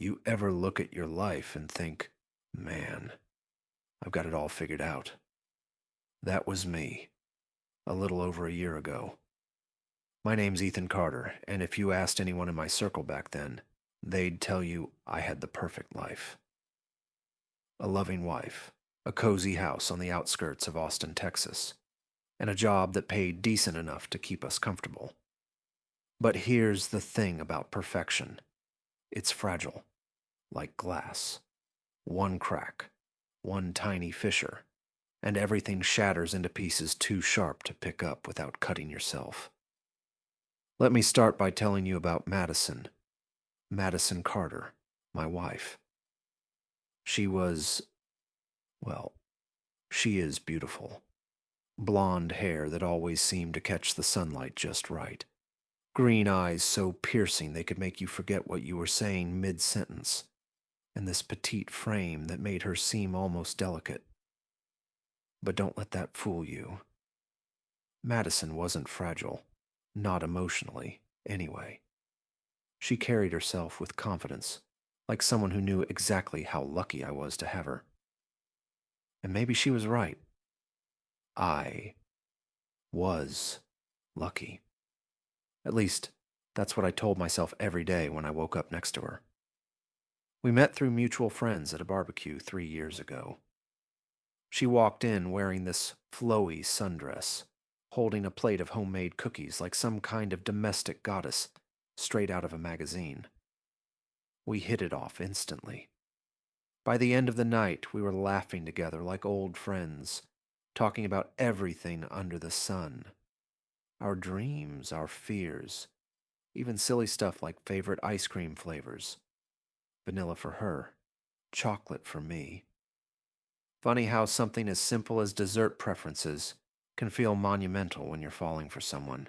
You ever look at your life and think, man, I've got it all figured out? That was me, a little over a year ago. My name's Ethan Carter, and if you asked anyone in my circle back then, they'd tell you I had the perfect life. A loving wife, a cozy house on the outskirts of Austin, Texas, and a job that paid decent enough to keep us comfortable. But here's the thing about perfection. It's fragile, like glass. One crack, one tiny fissure, and everything shatters into pieces too sharp to pick up without cutting yourself. Let me start by telling you about Madison Carter, my wife. She was, well, she is beautiful. Blonde hair that always seemed to catch the sunlight just right. Green eyes so piercing they could make you forget what you were saying mid-sentence. And this petite frame that made her seem almost delicate. But don't let that fool you. Madison wasn't fragile. Not emotionally, anyway. She carried herself with confidence, like someone who knew exactly how lucky I was to have her. And maybe she was right. I was lucky. At least, that's what I told myself every day when I woke up next to her. We met through mutual friends at a barbecue 3 years ago. She walked in wearing this flowy sundress, holding a plate of homemade cookies like some kind of domestic goddess straight out of a magazine. We hit it off instantly. By the end of the night, we were laughing together like old friends, talking about everything under the sun. Our dreams, our fears, even silly stuff like favorite ice cream flavors. Vanilla for her, chocolate for me. Funny how something as simple as dessert preferences can feel monumental when you're falling for someone.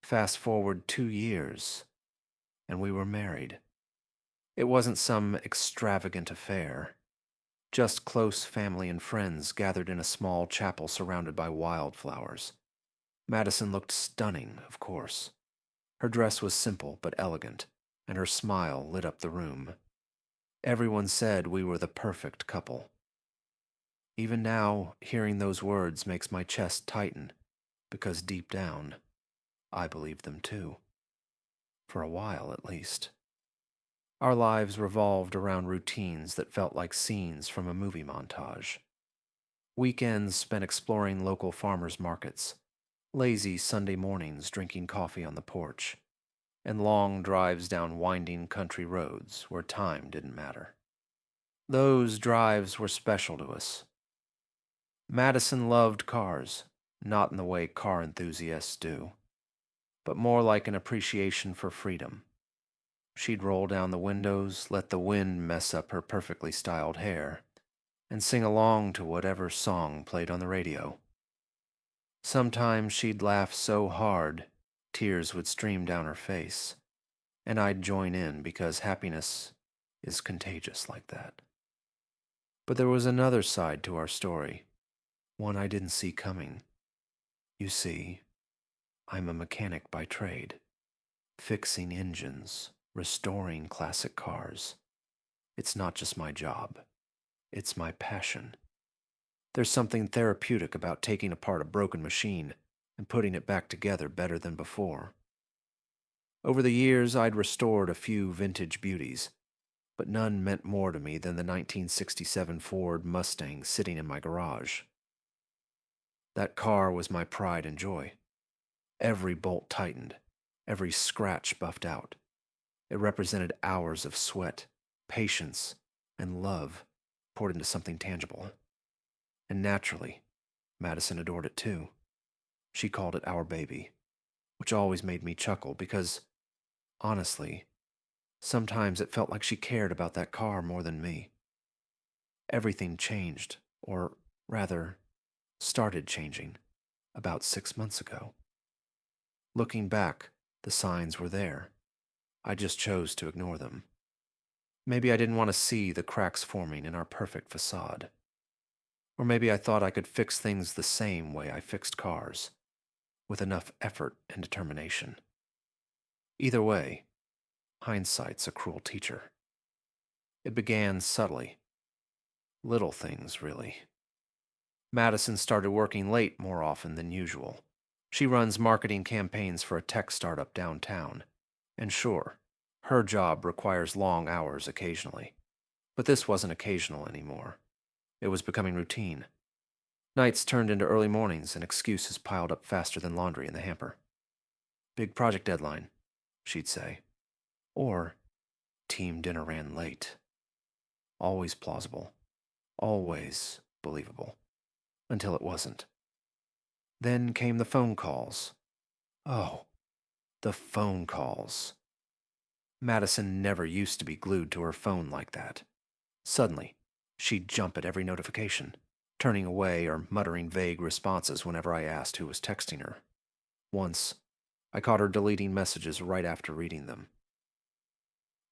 Fast forward 2 years, and we were married. It wasn't some extravagant affair, just close family and friends gathered in a small chapel surrounded by wildflowers. Madison looked stunning, of course. Her dress was simple but elegant, and her smile lit up the room. Everyone said we were the perfect couple. Even now, hearing those words makes my chest tighten, because deep down, I believed them too. For a while, at least. Our lives revolved around routines that felt like scenes from a movie montage. Weekends spent exploring local farmers markets, lazy Sunday mornings drinking coffee on the porch, and long drives down winding country roads where time didn't matter. Those drives were special to us. Madison loved cars, not in the way car enthusiasts do, but more like an appreciation for freedom. She'd roll down the windows, let the wind mess up her perfectly styled hair, and sing along to whatever song played on the radio. Sometimes she'd laugh so hard, tears would stream down her face, and I'd join in because happiness is contagious like that. But there was another side to our story, one I didn't see coming. You see, I'm a mechanic by trade, fixing engines, restoring classic cars. It's not just my job, it's my passion. There's something therapeutic about taking apart a broken machine and putting it back together better than before. Over the years, I'd restored a few vintage beauties, but none meant more to me than the 1967 Ford Mustang sitting in my garage. That car was my pride and joy. Every bolt tightened, every scratch buffed out. It represented hours of sweat, patience, and love poured into something tangible. And naturally, Madison adored it too. She called it our baby, which always made me chuckle because, honestly, sometimes it felt like she cared about that car more than me. Everything changed, or rather, started changing, about 6 months ago. Looking back, the signs were there. I just chose to ignore them. Maybe I didn't want to see the cracks forming in our perfect facade. Or maybe I thought I could fix things the same way I fixed cars, with enough effort and determination. Either way, hindsight's a cruel teacher. It began subtly. Little things, really. Madison started working late more often than usual. She runs marketing campaigns for a tech startup downtown. And sure, her job requires long hours occasionally. But this wasn't occasional anymore. It was becoming routine. Nights turned into early mornings and excuses piled up faster than laundry in the hamper. Big project deadline, she'd say. Or team dinner ran late. Always plausible. Always believable. Until it wasn't. Then came the phone calls. Oh, the phone calls. Madison never used to be glued to her phone like that. Suddenly, she'd jump at every notification, turning away or muttering vague responses whenever I asked who was texting her. Once, I caught her deleting messages right after reading them.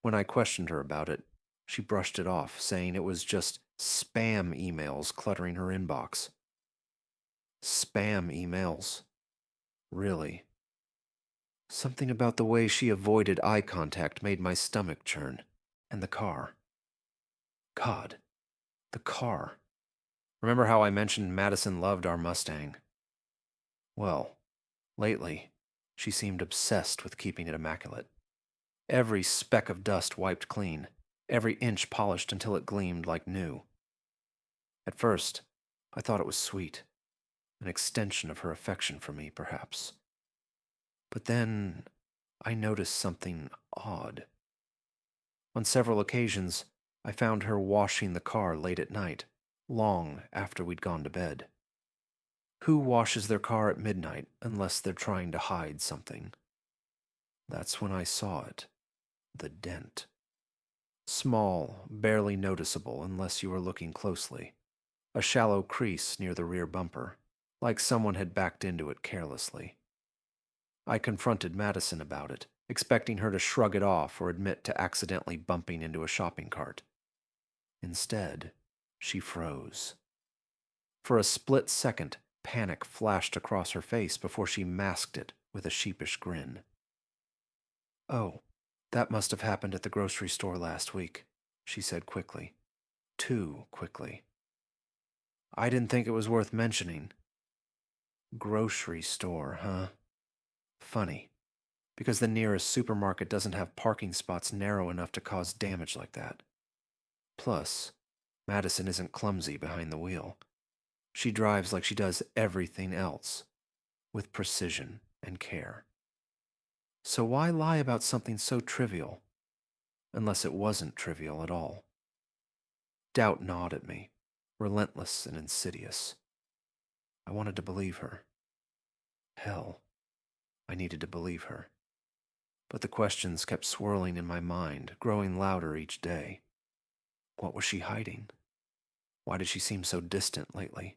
When I questioned her about it, she brushed it off, saying it was just spam emails cluttering her inbox. Spam emails. Really? Something about the way she avoided eye contact made my stomach churn. And the car. God, the car. Remember how I mentioned Madison loved our Mustang? Well, lately, she seemed obsessed with keeping it immaculate. Every speck of dust wiped clean, every inch polished until it gleamed like new. At first, I thought it was sweet, an extension of her affection for me, perhaps. But then I noticed something odd. On several occasions, I found her washing the car late at night, long after we'd gone to bed. Who washes their car at midnight unless they're trying to hide something? That's when I saw it. The dent. Small, barely noticeable unless you were looking closely. A shallow crease near the rear bumper, like someone had backed into it carelessly. I confronted Madison about it, expecting her to shrug it off or admit to accidentally bumping into a shopping cart. Instead, she froze. For a split second, panic flashed across her face before she masked it with a sheepish grin. "Oh, that must have happened at the grocery store last week," she said quickly. Too quickly. I didn't think it was worth mentioning. Grocery store, huh? Funny, because the nearest supermarket doesn't have parking spots narrow enough to cause damage like that. Plus, Madison isn't clumsy behind the wheel. She drives like she does everything else, with precision and care. So why lie about something so trivial, unless it wasn't trivial at all? Doubt gnawed at me, relentless and insidious. I wanted to believe her. Hell, I needed to believe her. But the questions kept swirling in my mind, growing louder each day. What was she hiding? Why did she seem so distant lately?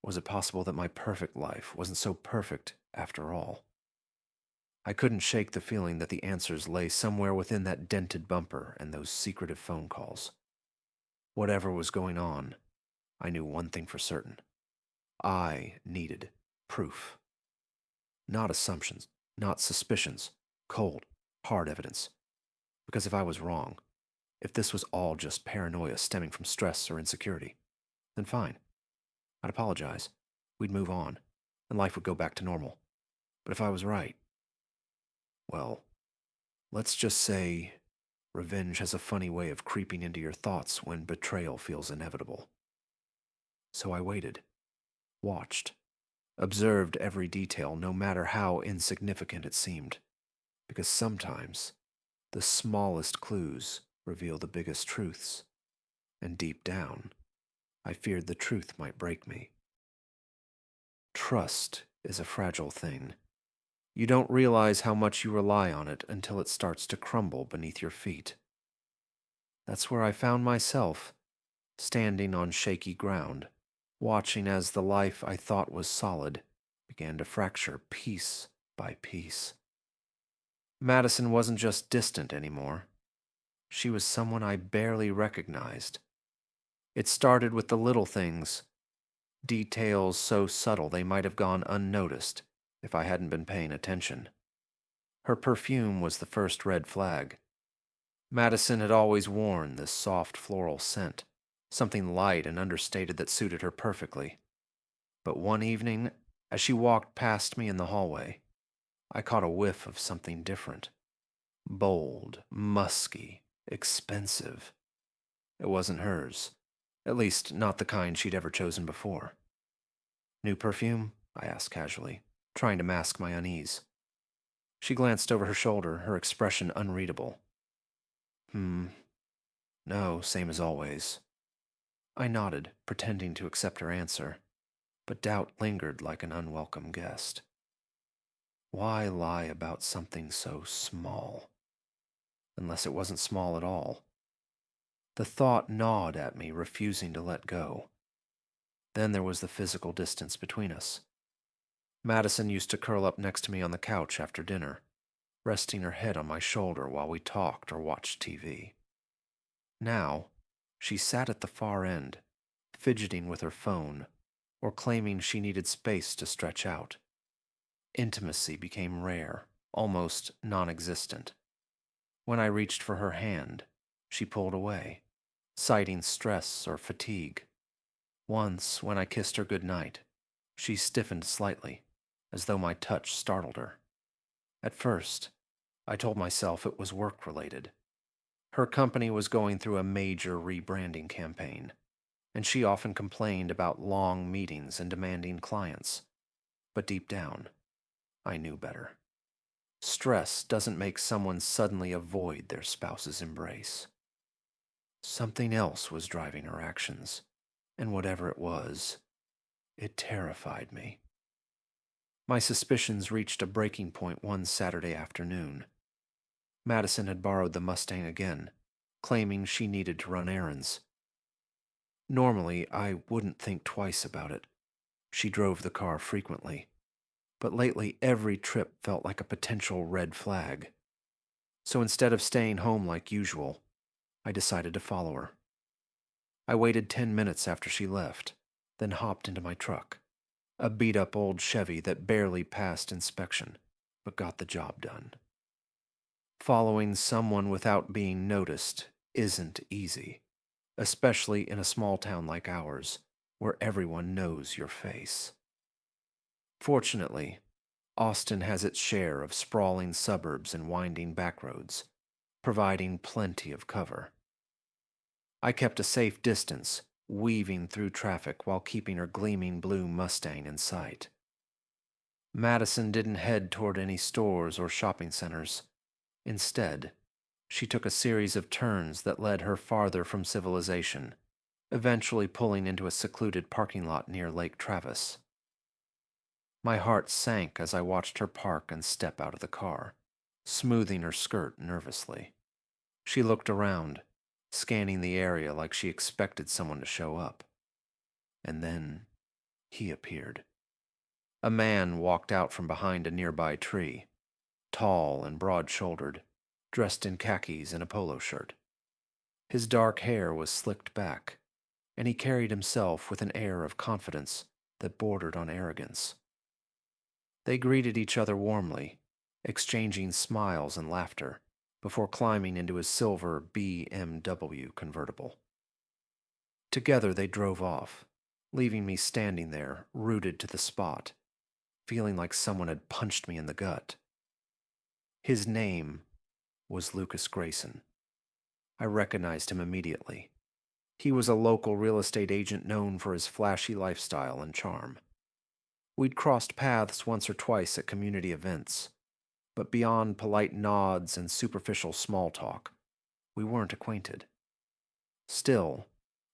Was it possible that my perfect life wasn't so perfect after all? I couldn't shake the feeling that the answers lay somewhere within that dented bumper and those secretive phone calls. Whatever was going on, I knew one thing for certain. I needed proof. Not assumptions, not suspicions, cold, hard evidence. Because if I was wrong, if this was all just paranoia stemming from stress or insecurity, then fine. I'd apologize, we'd move on, and life would go back to normal. But if I was right, well, let's just say revenge has a funny way of creeping into your thoughts when betrayal feels inevitable. So I waited, watched, observed every detail, no matter how insignificant it seemed, because sometimes the smallest clues reveal the biggest truths, and deep down, I feared the truth might break me. Trust is a fragile thing. You don't realize how much you rely on it until it starts to crumble beneath your feet. That's where I found myself, standing on shaky ground, watching as the life I thought was solid began to fracture piece by piece. Madison wasn't just distant anymore. She was someone I barely recognized. It started with the little things, details so subtle they might have gone unnoticed if I hadn't been paying attention. Her perfume was the first red flag. Madison had always worn this soft floral scent, something light and understated that suited her perfectly. But one evening, as she walked past me in the hallway, I caught a whiff of something different. Bold, musky, expensive. It wasn't hers. At least, not the kind she'd ever chosen before. New perfume? I asked casually, trying to mask my unease. She glanced over her shoulder, her expression unreadable. No, same as always. I nodded, pretending to accept her answer, but doubt lingered like an unwelcome guest. Why lie about something so small? Unless it wasn't small at all. The thought gnawed at me, refusing to let go. Then there was the physical distance between us. Madison used to curl up next to me on the couch after dinner, resting her head on my shoulder while we talked or watched TV. Now, she sat at the far end, fidgeting with her phone, or claiming she needed space to stretch out. Intimacy became rare, almost non-existent. When I reached for her hand, she pulled away, citing stress or fatigue. Once, when I kissed her goodnight, she stiffened slightly, as though my touch startled her. At first, I told myself it was work-related. Her company was going through a major rebranding campaign, and she often complained about long meetings and demanding clients. But deep down, I knew better. Stress doesn't make someone suddenly avoid their spouse's embrace. Something else was driving her actions, and whatever it was, it terrified me. My suspicions reached a breaking point one Saturday afternoon. Madison had borrowed the Mustang again, claiming she needed to run errands. Normally, I wouldn't think twice about it. She drove the car frequently, but lately every trip felt like a potential red flag. So instead of staying home like usual, I decided to follow her. I waited 10 minutes after she left, then hopped into my truck, a beat-up old Chevy that barely passed inspection, but got the job done. Following someone without being noticed isn't easy, especially in a small town like ours, where everyone knows your face. Fortunately, Austin has its share of sprawling suburbs and winding backroads, providing plenty of cover. I kept a safe distance, weaving through traffic while keeping her gleaming blue Mustang in sight. Madison didn't head toward any stores or shopping centers. Instead, she took a series of turns that led her farther from civilization, eventually pulling into a secluded parking lot near Lake Travis. My heart sank as I watched her park and step out of the car, smoothing her skirt nervously. She looked around, scanning the area like she expected someone to show up. And then he appeared. A man walked out from behind a nearby tree, tall and broad-shouldered, dressed in khakis and a polo shirt. His dark hair was slicked back, and he carried himself with an air of confidence that bordered on arrogance. They greeted each other warmly, exchanging smiles and laughter, before climbing into his silver BMW convertible. Together they drove off, leaving me standing there, rooted to the spot, feeling like someone had punched me in the gut. His name was Lucas Grayson. I recognized him immediately. He was a local real estate agent known for his flashy lifestyle and charm. We'd crossed paths once or twice at community events, but beyond polite nods and superficial small talk, we weren't acquainted. Still,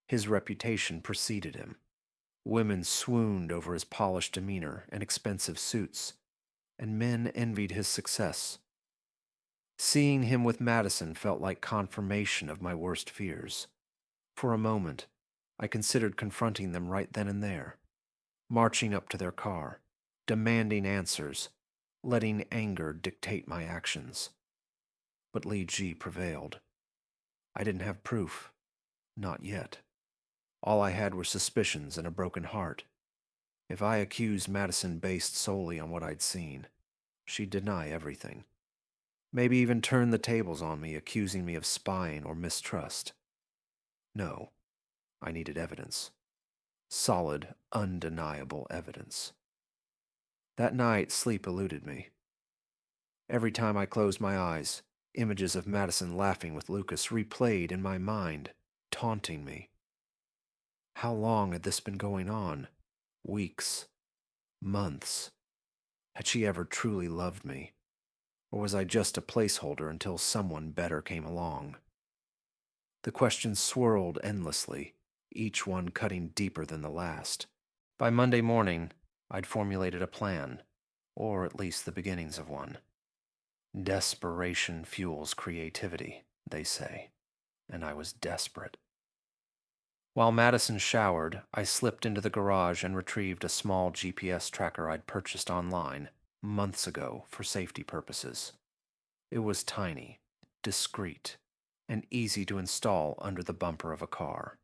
his reputation preceded him. Women swooned over his polished demeanor and expensive suits, and men envied his success. Seeing him with Madison felt like confirmation of my worst fears. For a moment, I considered confronting them right then and there, marching up to their car, demanding answers, letting anger dictate my actions. But Li Ji prevailed. I didn't have proof. Not yet. All I had were suspicions and a broken heart. If I accused Madison based solely on what I'd seen, she'd deny everything. Maybe even turn the tables on me, accusing me of spying or mistrust. No, I needed evidence. Solid, undeniable evidence. That night, sleep eluded me. Every time I closed my eyes, images of Madison laughing with Lucas replayed in my mind, taunting me. How long had this been going on? Weeks? Months? Had she ever truly loved me? Or was I just a placeholder until someone better came along? The questions swirled endlessly, each one cutting deeper than the last. By Monday morning, I'd formulated a plan, or at least the beginnings of one. Desperation fuels creativity, they say, and I was desperate. While Madison showered, I slipped into the garage and retrieved a small GPS tracker I'd purchased online months ago for safety purposes. It was tiny, discreet, and easy to install under the bumper of a car.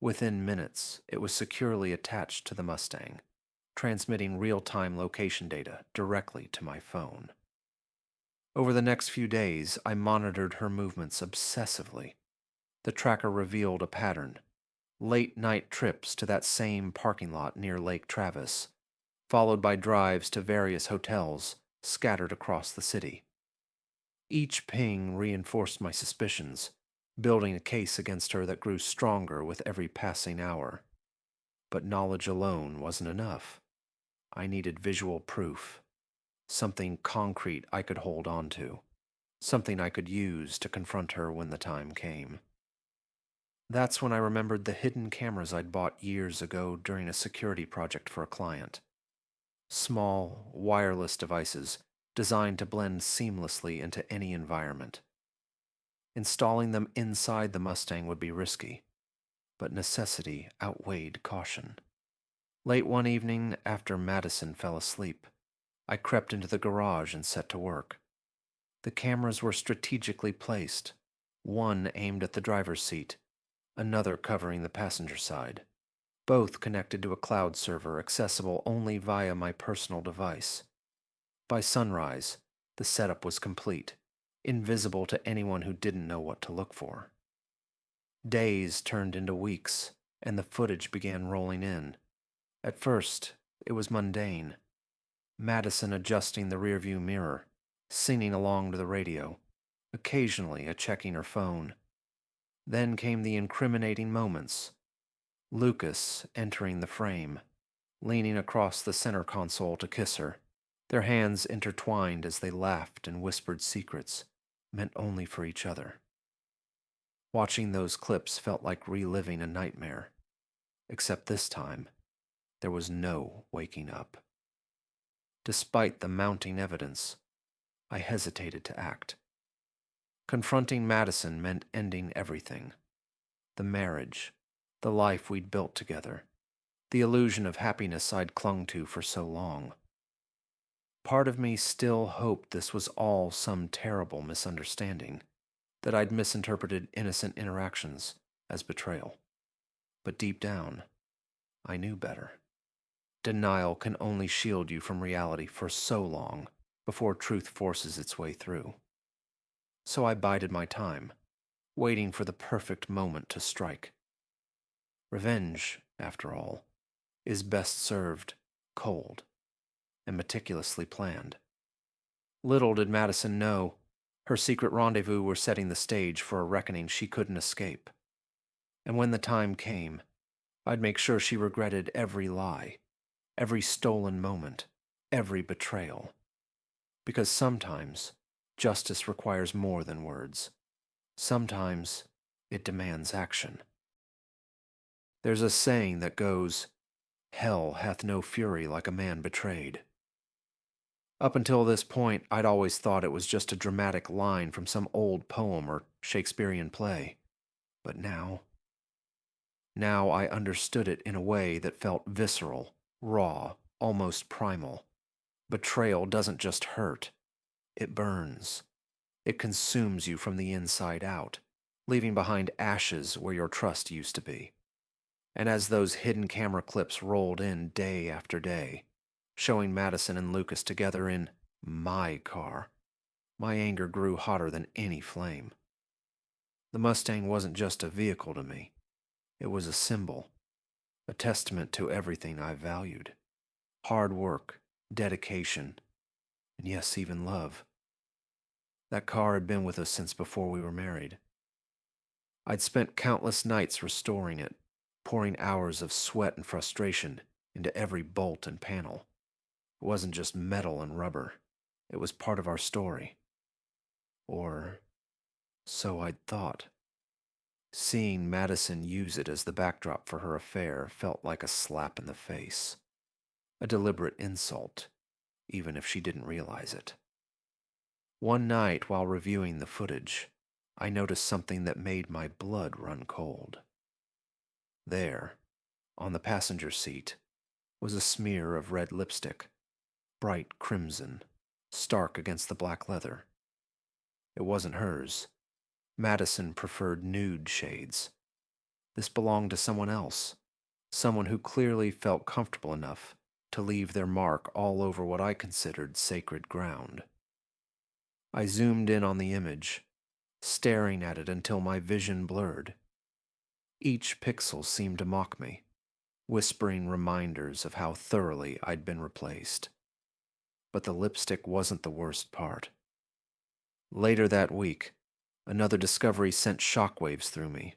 Within minutes, it was securely attached to the Mustang, transmitting real-time location data directly to my phone. Over the next few days, I monitored her movements obsessively. The tracker revealed a pattern: late-night trips to that same parking lot near Lake Travis, followed by drives to various hotels scattered across the city. Each ping reinforced my suspicions, building a case against her that grew stronger with every passing hour. But knowledge alone wasn't enough. I needed visual proof, something concrete I could hold on to, something I could use to confront her when the time came. That's when I remembered the hidden cameras I'd bought years ago during a security project for a client. Small, wireless devices designed to blend seamlessly into any environment. Installing them inside the Mustang would be risky, but necessity outweighed caution. Late one evening, after Madison fell asleep, I crept into the garage and set to work. The cameras were strategically placed, one aimed at the driver's seat, another covering the passenger side, both connected to a cloud server accessible only via my personal device. By sunrise, the setup was complete, invisible to anyone who didn't know what to look for. Days turned into weeks, and the footage began rolling in. At first, it was mundane. Madison adjusting the rearview mirror, singing along to the radio, occasionally checking her phone. Then came the incriminating moments. Lucas entering the frame, leaning across the center console to kiss her, their hands intertwined as they laughed and whispered secrets meant only for each other. Watching those clips felt like reliving a nightmare, except this time, there was no waking up. Despite the mounting evidence, I hesitated to act. Confronting Madison meant ending everything: the marriage, the life we'd built together, the illusion of happiness I'd clung to for so long. Part of me still hoped this was all some terrible misunderstanding, that I'd misinterpreted innocent interactions as betrayal. But deep down, I knew better. Denial can only shield you from reality for so long before truth forces its way through. So I bided my time, waiting for the perfect moment to strike. Revenge, after all, is best served cold and meticulously planned. Little did Madison know, her secret rendezvous were setting the stage for a reckoning she couldn't escape. And when the time came, I'd make sure she regretted every lie, every stolen moment, every betrayal. Because sometimes, justice requires more than words. Sometimes, it demands action. There's a saying that goes, "Hell hath no fury like a man betrayed." Up until this point, I'd always thought it was just a dramatic line from some old poem or Shakespearean play. But now I understood it in a way that felt visceral, raw, almost primal. Betrayal doesn't just hurt. It burns. It consumes you from the inside out, leaving behind ashes where your trust used to be. And as those hidden camera clips rolled in day after day, showing Madison and Lucas together in my car, my anger grew hotter than any flame. The Mustang wasn't just a vehicle to me. It was a symbol, a testament to everything I valued. Hard work, dedication, and yes, even love. That car had been with us since before we were married. I'd spent countless nights restoring it, pouring hours of sweat and frustration into every bolt and panel. It wasn't just metal and rubber. It was part of our story. Or so I'd thought. Seeing Madison use it as the backdrop for her affair felt like a slap in the face. A deliberate insult, even if she didn't realize it. One night while reviewing the footage, I noticed something that made my blood run cold. There, on the passenger seat, was a smear of red lipstick, bright crimson, stark against the black leather. It wasn't hers. Madison preferred nude shades. This belonged to someone else, someone who clearly felt comfortable enough to leave their mark all over what I considered sacred ground. I zoomed in on the image, staring at it until my vision blurred. Each pixel seemed to mock me, whispering reminders of how thoroughly I'd been replaced. But the lipstick wasn't the worst part. Later that week, another discovery sent shockwaves through me.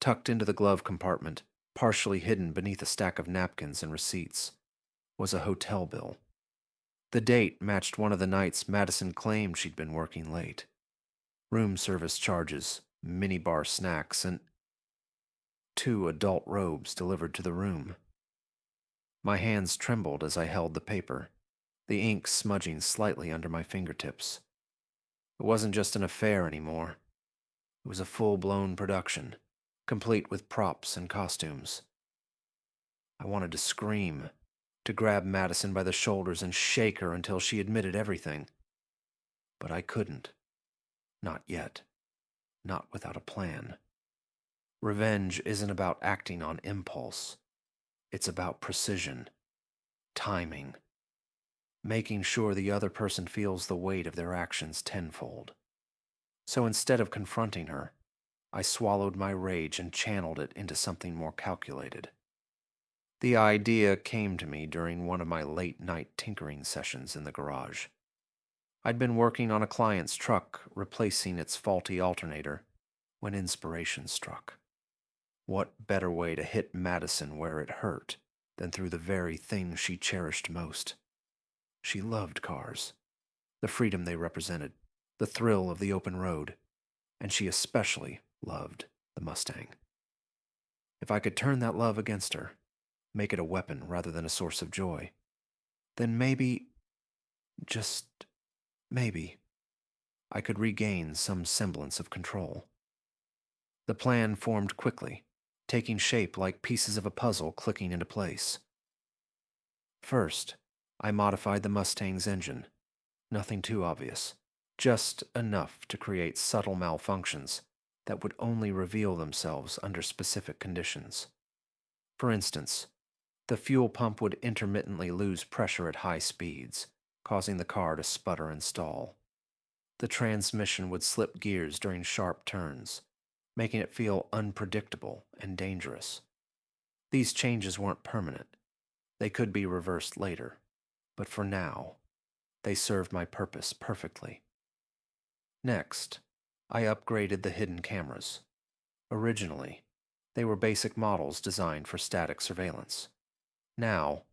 Tucked into the glove compartment, partially hidden beneath a stack of napkins and receipts, was a hotel bill. The date matched one of the nights Madison claimed she'd been working late. Room service charges, minibar snacks, and 2 adult robes delivered to the room. My hands trembled as I held the paper, the ink smudging slightly under my fingertips. It wasn't just an affair anymore. It was a full-blown production, complete with props and costumes. I wanted to scream, to grab Madison by the shoulders and shake her until she admitted everything. But I couldn't. Not yet. Not without a plan. Revenge isn't about acting on impulse. It's about precision, timing, making sure the other person feels the weight of their actions tenfold. So instead of confronting her, I swallowed my rage and channeled it into something more calculated. The idea came to me during one of my late-night tinkering sessions in the garage. I'd been working on a client's truck, replacing its faulty alternator, when inspiration struck. What better way to hit Madison where it hurt than through the very thing she cherished most? She loved cars, the freedom they represented, the thrill of the open road, and she especially loved the Mustang. If I could turn that love against her, make it a weapon rather than a source of joy, then maybe, just maybe, I could regain some semblance of control. The plan formed quickly, taking shape like pieces of a puzzle clicking into place. First, I modified the Mustang's engine. Nothing too obvious, just enough to create subtle malfunctions that would only reveal themselves under specific conditions. For instance, the fuel pump would intermittently lose pressure at high speeds, causing the car to sputter and stall. The transmission would slip gears during sharp turns, making it feel unpredictable and dangerous. These changes weren't permanent. They could be reversed later, but for now, they served my purpose perfectly. Next, I upgraded the hidden cameras. Originally, they were basic models designed for static surveillance. Now,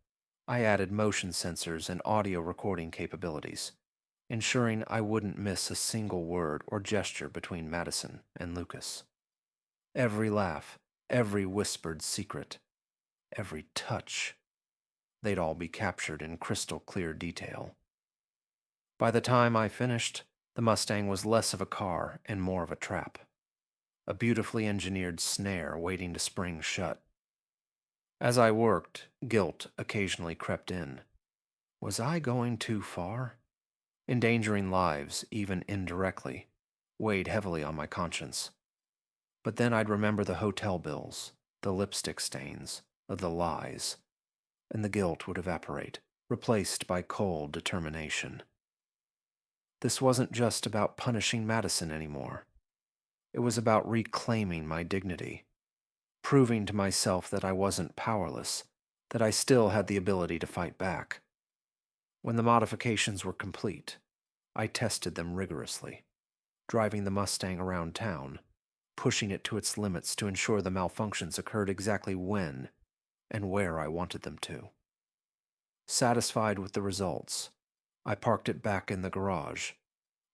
I added motion sensors and audio recording capabilities, ensuring I wouldn't miss a single word or gesture between Madison and Lucas. Every laugh, every whispered secret, every touch, they'd all be captured in crystal clear detail. By the time I finished, the Mustang was less of a car and more of a trap. A beautifully engineered snare waiting to spring shut. As I worked, guilt occasionally crept in. Was I going too far? Endangering lives, even indirectly, weighed heavily on my conscience. But then I'd remember the hotel bills, the lipstick stains, the lies, and the guilt would evaporate, replaced by cold determination. This wasn't just about punishing Madison anymore. It was about reclaiming my dignity, proving to myself that I wasn't powerless, that I still had the ability to fight back. When the modifications were complete, I tested them rigorously, driving the Mustang around town, pushing it to its limits to ensure the malfunctions occurred exactly when and where I wanted them to. Satisfied with the results, I parked it back in the garage,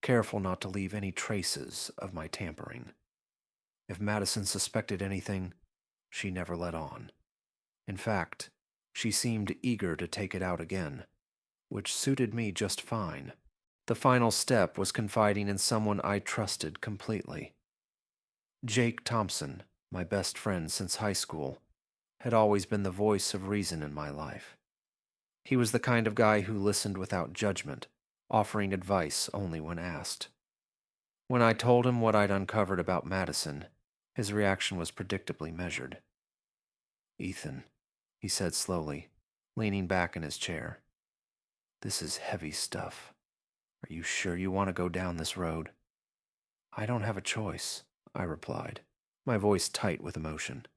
careful not to leave any traces of my tampering. If Madison suspected anything, she never let on. In fact, she seemed eager to take it out again, which suited me just fine. The final step was confiding in someone I trusted completely. Jake Thompson, my best friend since high school, had always been the voice of reason in my life. He was the kind of guy who listened without judgment, offering advice only when asked. When I told him what I'd uncovered about Madison, his reaction was predictably measured. "Ethan," he said slowly, leaning back in his chair, "this is heavy stuff. Are you sure you want to go down this road?" "I don't have a choice," I replied, my voice tight with emotion.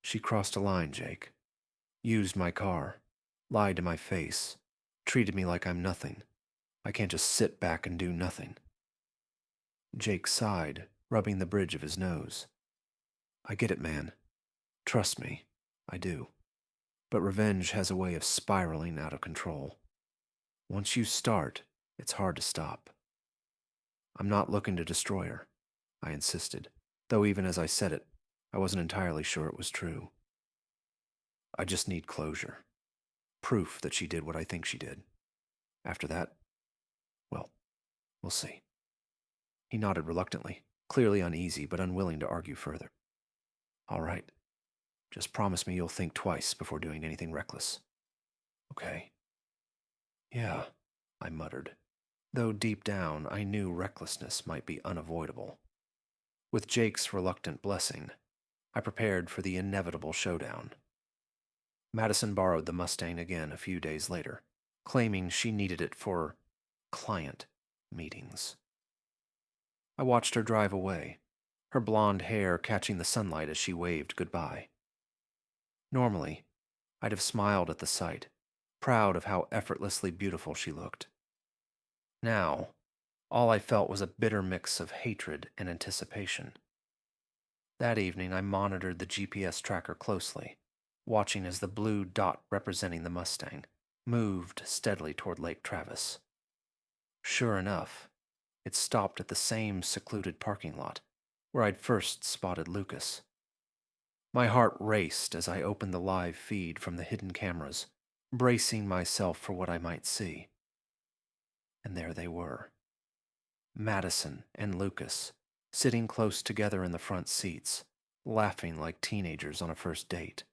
"She crossed a line, Jake. Used my car, lied to my face, treated me like I'm nothing. I can't just sit back and do nothing." Jake sighed, rubbing the bridge of his nose. "I get it, man. Trust me, I do. But revenge has a way of spiraling out of control. Once you start, it's hard to stop. I'm not looking to destroy her," I insisted, though even as I said it, I wasn't entirely sure it was true. "I just need closure. Proof that she did what I think she did. After that, well, we'll see." He nodded reluctantly, clearly uneasy but unwilling to argue further. "All right. Just promise me you'll think twice before doing anything reckless." "Okay." "Yeah," I muttered, though deep down I knew recklessness might be unavoidable. With Jake's reluctant blessing, I prepared for the inevitable showdown. Madison borrowed the Mustang again a few days later, claiming she needed it for client meetings. I watched her drive away, her blonde hair catching the sunlight as she waved goodbye. Normally, I'd have smiled at the sight, proud of how effortlessly beautiful she looked. Now, all I felt was a bitter mix of hatred and anticipation. That evening, I monitored the GPS tracker closely, watching as the blue dot representing the Mustang moved steadily toward Lake Travis. Sure enough, it stopped at the same secluded parking lot where I'd first spotted Lucas. My heart raced as I opened the live feed from the hidden cameras, bracing myself for what I might see. And there they were. Madison and Lucas, sitting close together in the front seats, laughing like teenagers on a first date.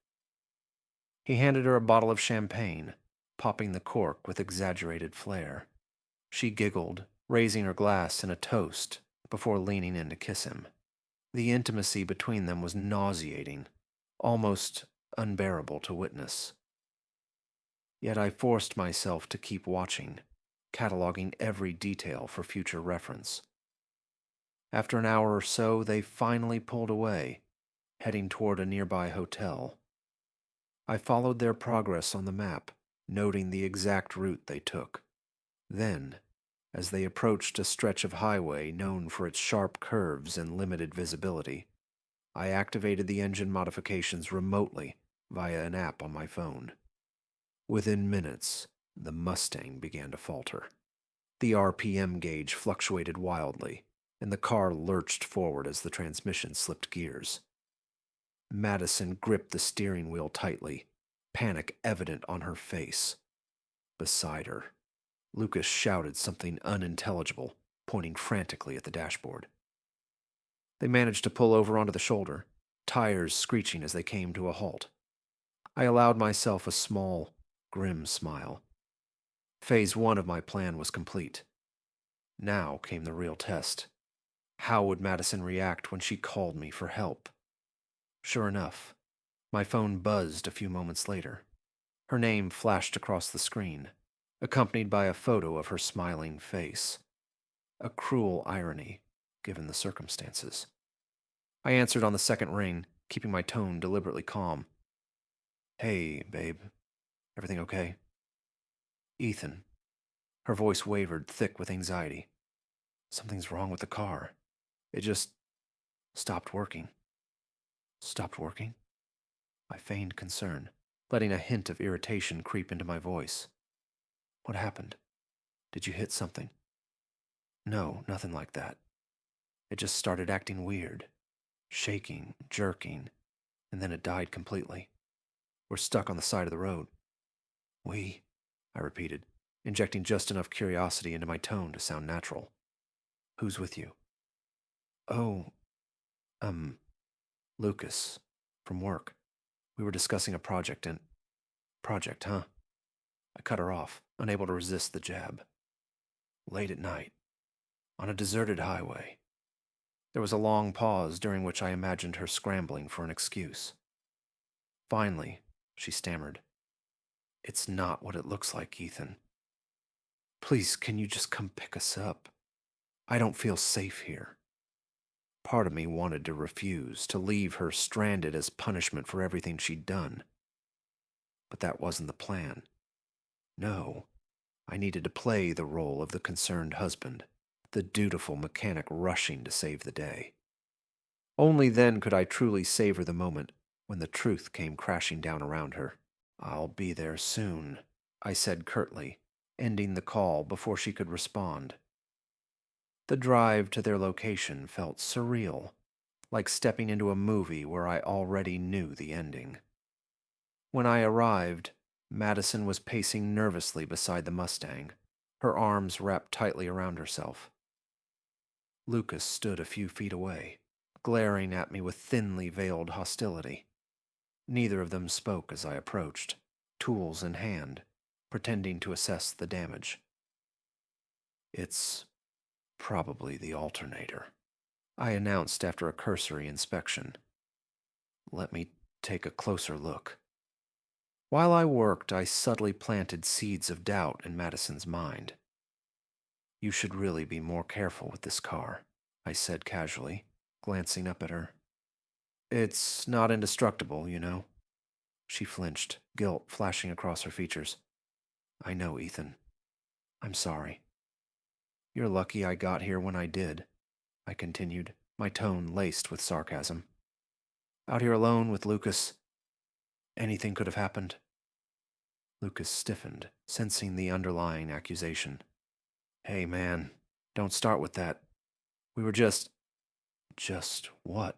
He handed her a bottle of champagne, popping the cork with exaggerated flair. She giggled, raising her glass in a toast before leaning in to kiss him. The intimacy between them was nauseating, almost unbearable to witness. Yet I forced myself to keep watching, cataloging every detail for future reference. After an hour or so, they finally pulled away, heading toward a nearby hotel. I followed their progress on the map, noting the exact route they took. Then, as they approached a stretch of highway known for its sharp curves and limited visibility, I activated the engine modifications remotely via an app on my phone. Within minutes, the Mustang began to falter. The RPM gauge fluctuated wildly, and the car lurched forward as the transmission slipped gears. Madison gripped the steering wheel tightly, panic evident on her face. Beside her, Lucas shouted something unintelligible, pointing frantically at the dashboard. They managed to pull over onto the shoulder, tires screeching as they came to a halt. I allowed myself a small, grim smile. Phase 1 of my plan was complete. Now came the real test. How would Madison react when she called me for help? Sure enough, my phone buzzed a few moments later. Her name flashed across the screen, accompanied by a photo of her smiling face. A cruel irony, given the circumstances. I answered on the second ring, keeping my tone deliberately calm. Hey, babe. Everything okay? Ethan. Her voice wavered, thick with anxiety. Something's wrong with the car. It just stopped working. Stopped working? I feigned concern, letting a hint of irritation creep into my voice. What happened? Did you hit something? No, nothing like that. It just started acting weird. Shaking, jerking, and then it died completely. We're stuck on the side of the road. We? I repeated, injecting just enough curiosity into my tone to sound natural. Who's with you? Oh, Lucas, from work. We were discussing a project and... Project, huh? I cut her off, unable to resist the jab. Late at night, on a deserted highway. There was a long pause during which I imagined her scrambling for an excuse. Finally, she stammered. It's not what it looks like, Ethan. Please, can you just come pick us up? I don't feel safe here. Part of me wanted to refuse, to leave her stranded as punishment for everything she'd done. But that wasn't the plan. No, I needed to play the role of the concerned husband, the dutiful mechanic rushing to save the day. Only then could I truly savor the moment when the truth came crashing down around her. I'll be there soon, I said curtly, ending the call before she could respond. The drive to their location felt surreal, like stepping into a movie where I already knew the ending. When I arrived, Madison was pacing nervously beside the Mustang, her arms wrapped tightly around herself. Lucas stood a few feet away, glaring at me with thinly veiled hostility. Neither of them spoke as I approached, tools in hand, pretending to assess the damage. It's probably the alternator, I announced after a cursory inspection. Let me take a closer look. While I worked, I subtly planted seeds of doubt in Madison's mind. You should really be more careful with this car, I said casually, glancing up at her. It's not indestructible, you know. She flinched, guilt flashing across her features. I know, Ethan. I'm sorry. You're lucky I got here when I did, I continued, my tone laced with sarcasm. Out here alone with Lucas, anything could have happened. Lucas stiffened, sensing the underlying accusation. Hey, man, don't start with that. We were just... Just what?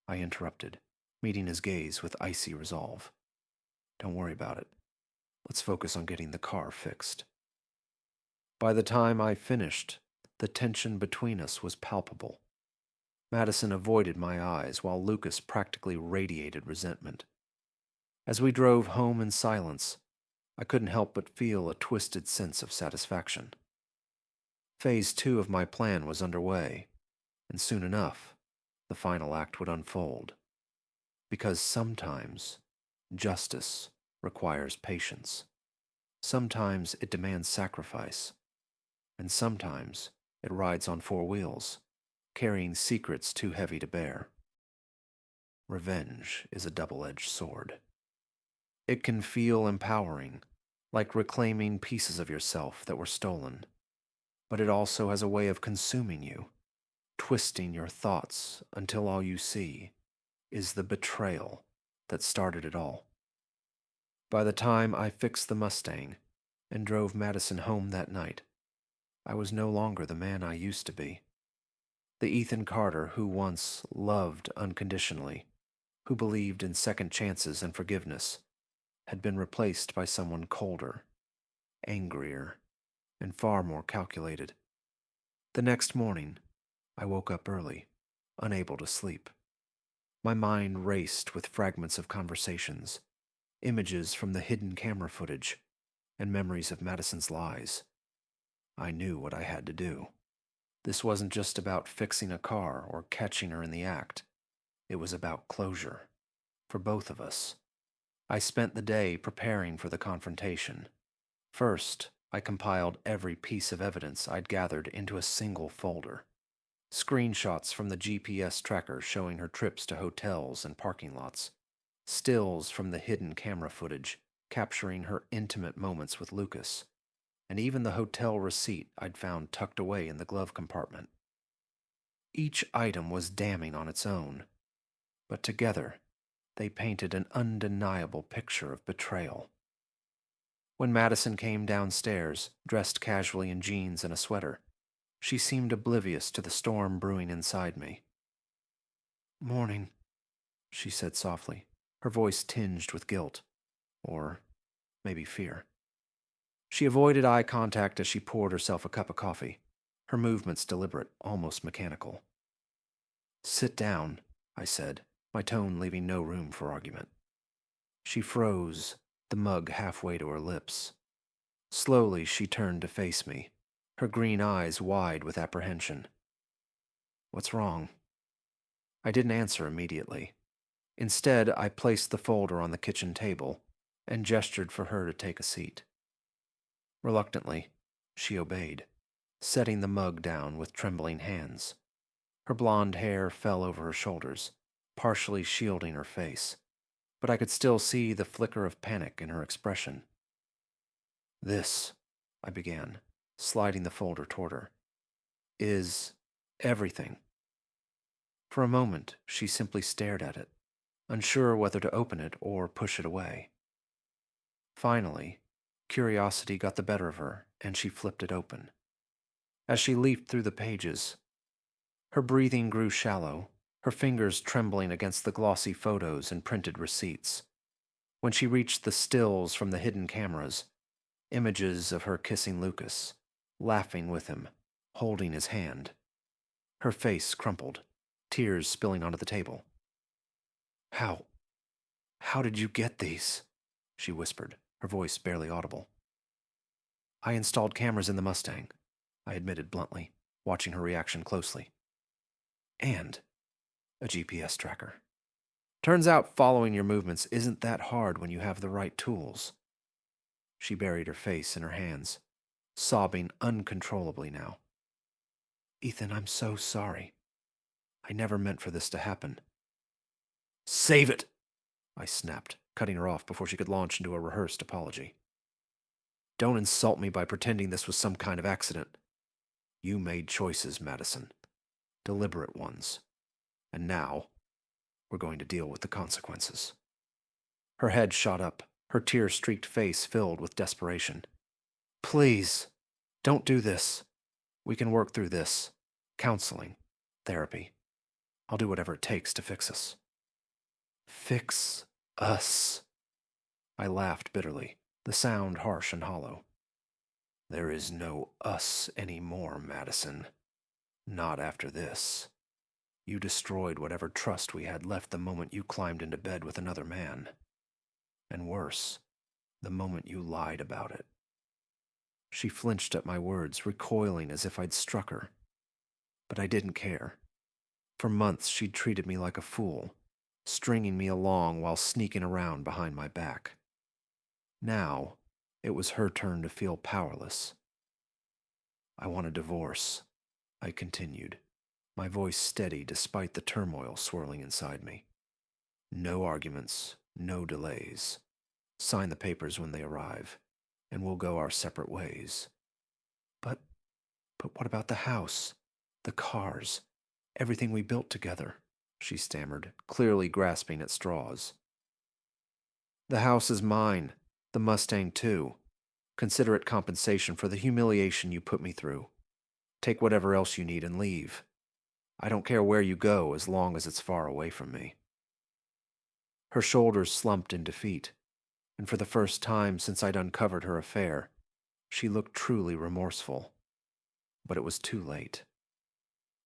I interrupted, meeting his gaze with icy resolve. Don't worry about it. Let's focus on getting the car fixed. By the time I finished, the tension between us was palpable. Madison avoided my eyes while Lucas practically radiated resentment. As we drove home in silence, I couldn't help but feel a twisted sense of satisfaction. Phase 2 of my plan was underway, and soon enough, the final act would unfold. Because sometimes, justice requires patience. Sometimes it demands sacrifice. And sometimes it rides on four wheels, carrying secrets too heavy to bear. Revenge is a double-edged sword. It can feel empowering, like reclaiming pieces of yourself that were stolen. But it also has a way of consuming you, twisting your thoughts until all you see is the betrayal that started it all. By the time I fixed the Mustang and drove Madison home that night, I was no longer the man I used to be. The Ethan Carter who once loved unconditionally, who believed in second chances and forgiveness, had been replaced by someone colder, angrier, and far more calculated. The next morning, I woke up early, unable to sleep. My mind raced with fragments of conversations, images from the hidden camera footage, and memories of Madison's lies. I knew what I had to do. This wasn't just about fixing a car or catching her in the act. It was about closure, for both of us. I spent the day preparing for the confrontation. First, I compiled every piece of evidence I'd gathered into a single folder. Screenshots from the GPS tracker showing her trips to hotels and parking lots. Stills from the hidden camera footage capturing her intimate moments with Lucas. And even the hotel receipt I'd found tucked away in the glove compartment. Each item was damning on its own, but together they painted an undeniable picture of betrayal. When Madison came downstairs, dressed casually in jeans and a sweater, she seemed oblivious to the storm brewing inside me. "Morning," she said softly, her voice tinged with guilt, or maybe fear. She avoided eye contact as she poured herself a cup of coffee, her movements deliberate, almost mechanical. "Sit down," I said, my tone leaving no room for argument. She froze, the mug halfway to her lips. Slowly she turned to face me, her green eyes wide with apprehension. "What's wrong?" I didn't answer immediately. Instead, I placed the folder on the kitchen table and gestured for her to take a seat. Reluctantly, she obeyed, setting the mug down with trembling hands. Her blonde hair fell over her shoulders, partially shielding her face, but I could still see the flicker of panic in her expression. "This," I began, sliding the folder toward her, "is everything." For a moment, she simply stared at it, unsure whether to open it or push it away. Finally, curiosity got the better of her, and she flipped it open. As she leafed through the pages, her breathing grew shallow, her fingers trembling against the glossy photos and printed receipts. When she reached the stills from the hidden cameras, images of her kissing Lucas, laughing with him, holding his hand. Her face crumpled, tears spilling onto the table. How did you get these?" she whispered, her voice barely audible. "I installed cameras in the Mustang," I admitted bluntly, watching her reaction closely. "And a GPS tracker. Turns out following your movements isn't that hard when you have the right tools." She buried her face in her hands, sobbing uncontrollably now. "Ethan, I'm so sorry. I never meant for this to happen." "Save it!" I snapped, cutting her off before she could launch into a rehearsed apology. "Don't insult me by pretending this was some kind of accident. You made choices, Madison. Deliberate ones. And now, we're going to deal with the consequences." Her head shot up, her tear-streaked face filled with desperation. "Please, don't do this. We can work through this. Counseling. Therapy. I'll do whatever it takes to fix us." "Fix us?" I laughed bitterly, the sound harsh and hollow. "There is no us anymore, Madison. Not after this. You destroyed whatever trust we had left the moment you climbed into bed with another man. And worse, the moment you lied about it." She flinched at my words, recoiling as if I'd struck her. But I didn't care. For months she'd treated me like a fool, stringing me along while sneaking around behind my back. Now, it was her turn to feel powerless. "I want a divorce," I continued, my voice steady despite the turmoil swirling inside me. "No arguments, no delays. Sign the papers when they arrive, and we'll go our separate ways." But what about the house, the cars, everything we built together?" she stammered, clearly grasping at straws. "The house is mine, the Mustang too. Consider it compensation for the humiliation you put me through. Take whatever else you need and leave. I don't care where you go as long as it's far away from me." Her shoulders slumped in defeat, and for the first time since I'd uncovered her affair, she looked truly remorseful. But it was too late.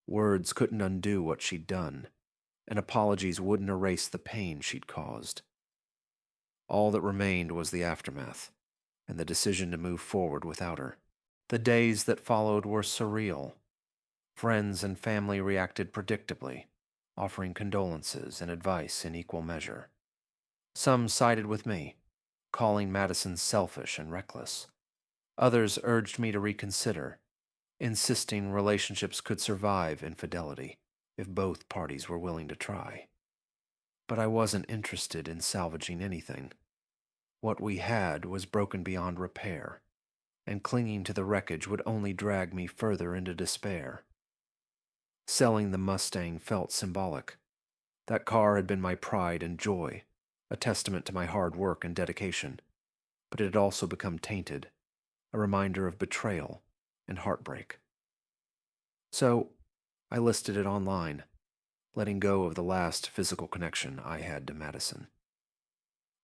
Words couldn't undo what she'd done, and apologies wouldn't erase the pain she'd caused. All that remained was the aftermath, and the decision to move forward without her. The days that followed were surreal. Friends and family reacted predictably, offering condolences and advice in equal measure. Some sided with me, calling Madison selfish and reckless. Others urged me to reconsider, insisting relationships could survive infidelity if both parties were willing to try. But I wasn't interested in salvaging anything. What we had was broken beyond repair, and clinging to the wreckage would only drag me further into despair. Selling the Mustang felt symbolic. That car had been my pride and joy, a testament to my hard work and dedication, but it had also become tainted, a reminder of betrayal and heartbreak. So, I listed it online, letting go of the last physical connection I had to Madison.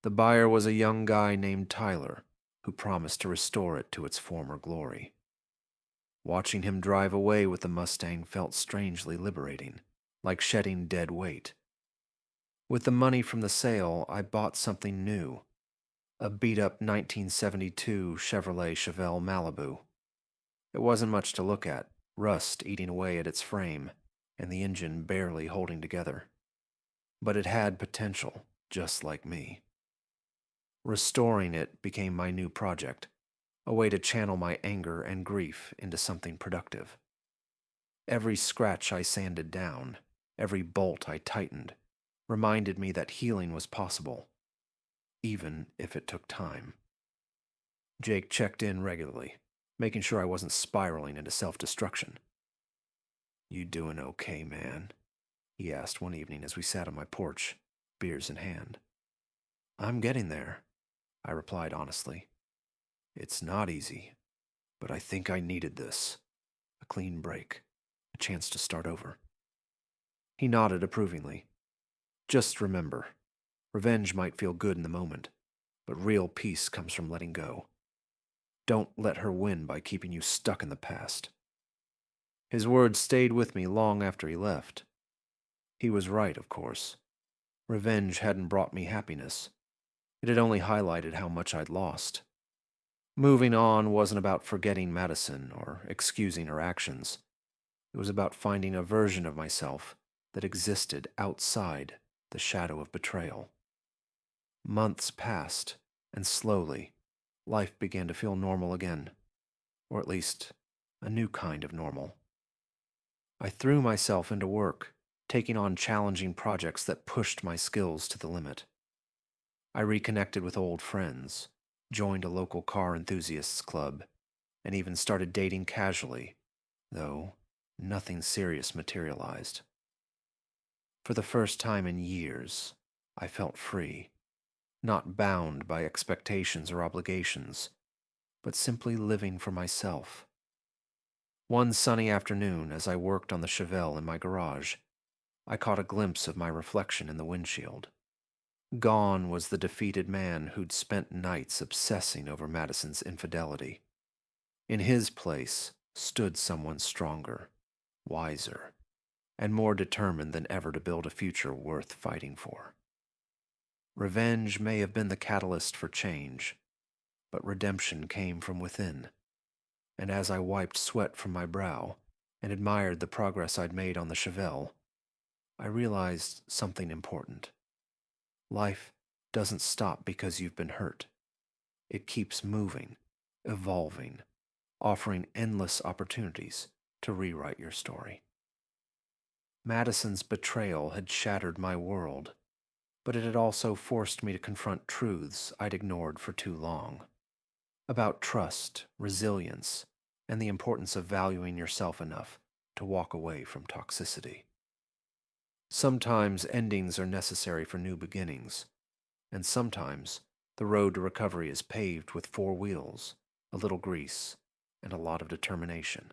The buyer was a young guy named Tyler, who promised to restore it to its former glory. Watching him drive away with the Mustang felt strangely liberating, like shedding dead weight. With the money from the sale, I bought something new, a beat-up 1972 Chevrolet Chevelle Malibu. It wasn't much to look at, rust eating away at its frame, and the engine barely holding together. But it had potential, just like me. Restoring it became my new project, a way to channel my anger and grief into something productive. Every scratch I sanded down, every bolt I tightened, reminded me that healing was possible, even if it took time. Jake checked in regularly, making sure I wasn't spiraling into self-destruction. "You doing okay, man?" he asked one evening as we sat on my porch, beers in hand. "I'm getting there," I replied honestly. "It's not easy, but I think I needed this. A clean break, a chance to start over." He nodded approvingly. "Just remember, revenge might feel good in the moment, but real peace comes from letting go. Don't let her win by keeping you stuck in the past." His words stayed with me long after he left. He was right, of course. Revenge hadn't brought me happiness. It had only highlighted how much I'd lost. Moving on wasn't about forgetting Madison or excusing her actions. It was about finding a version of myself that existed outside the shadow of betrayal. Months passed, and slowly, life began to feel normal again, or at least a new kind of normal. I threw myself into work, taking on challenging projects that pushed my skills to the limit. I reconnected with old friends, joined a local car enthusiasts club, and even started dating casually, though nothing serious materialized. For the first time in years, I felt free, not bound by expectations or obligations, but simply living for myself. One sunny afternoon, as I worked on the Chevelle in my garage, I caught a glimpse of my reflection in the windshield. Gone was the defeated man who'd spent nights obsessing over Madison's infidelity. In his place stood someone stronger, wiser, and more determined than ever to build a future worth fighting for. Revenge may have been the catalyst for change, but redemption came from within. And as I wiped sweat from my brow and admired the progress I'd made on the Chevelle, I realized something important. Life doesn't stop because you've been hurt. It keeps moving, evolving, offering endless opportunities to rewrite your story. Madison's betrayal had shattered my world, but it had also forced me to confront truths I'd ignored for too long. About trust, resilience, and the importance of valuing yourself enough to walk away from toxicity. Sometimes endings are necessary for new beginnings, and sometimes the road to recovery is paved with 4 wheels, a little grease, and a lot of determination.